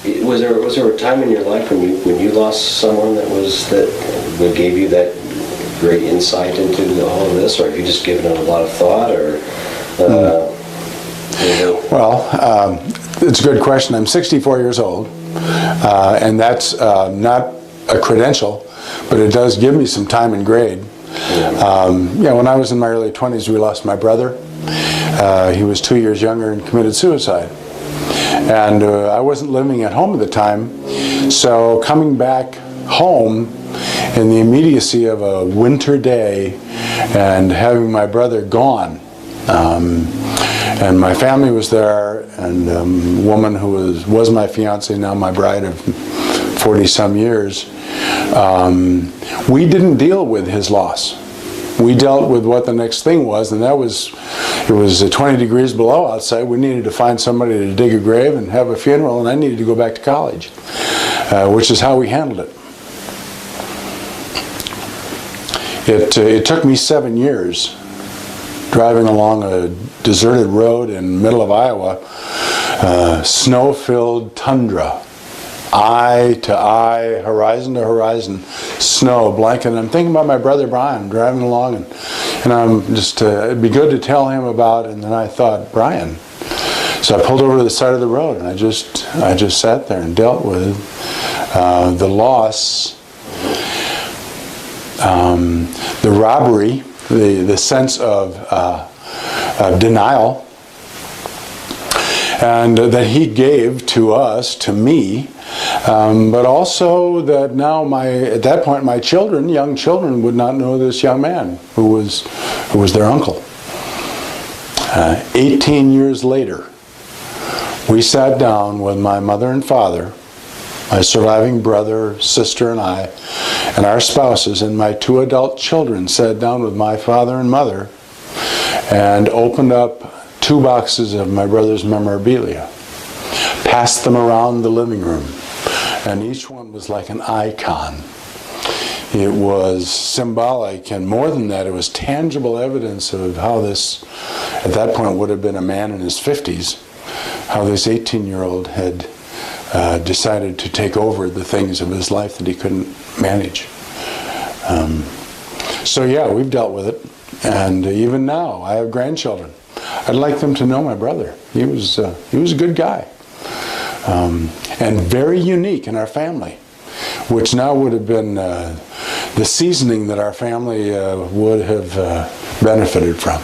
Was there a time in your life when you lost someone that gave you that great insight into all of this, or have you just given it a lot of thought, or? Well, it's a good question. I'm 64 years old, and that's not a credential, but it does give me some time and grade. When I was in my early 20s, we lost my brother. He was 2 years younger and committed suicide. And I wasn't living at home at the time, so coming back home in the immediacy of a winter day and having my brother gone, and my family was there, and a woman who was my fiance, now my bride of 40-some years, we didn't deal with his loss. We dealt with what the next thing was, and it was 20 degrees below outside. We needed to find somebody to dig a grave and have a funeral, and I needed to go back to college, which is how we handled it. It took me 7 years driving along a deserted road in the middle of Iowa, snow-filled tundra, eye to eye, horizon to horizon, snow, blanket. And I'm thinking about my brother Brian driving along, and I'm just, it'd be good to tell him about it. And then I thought, Brian. So I pulled over to the side of the road, and I just sat there and dealt with the loss, the robbery, the sense of denial, and that he gave to us, to me, but also that now at that point my children, young children, would not know this young man who was their uncle. 18 years later, we sat down with my mother and father, my surviving brother, sister, and I, and our spouses, and my 2 adult children sat down with my father and mother and opened up 2 boxes of my brother's memorabilia, passed them around the living room, and each one was like an icon. It was symbolic, and more than that, it was tangible evidence of how this, at that point, would have been a man in his 50s, how this 18-year-old had decided to take over the things of his life that he couldn't manage. So yeah, we've dealt with it, and even now, I have grandchildren. I'd like them to know my brother. He was a good guy, and very unique in our family, which now would have been the seasoning that our family would have benefited from.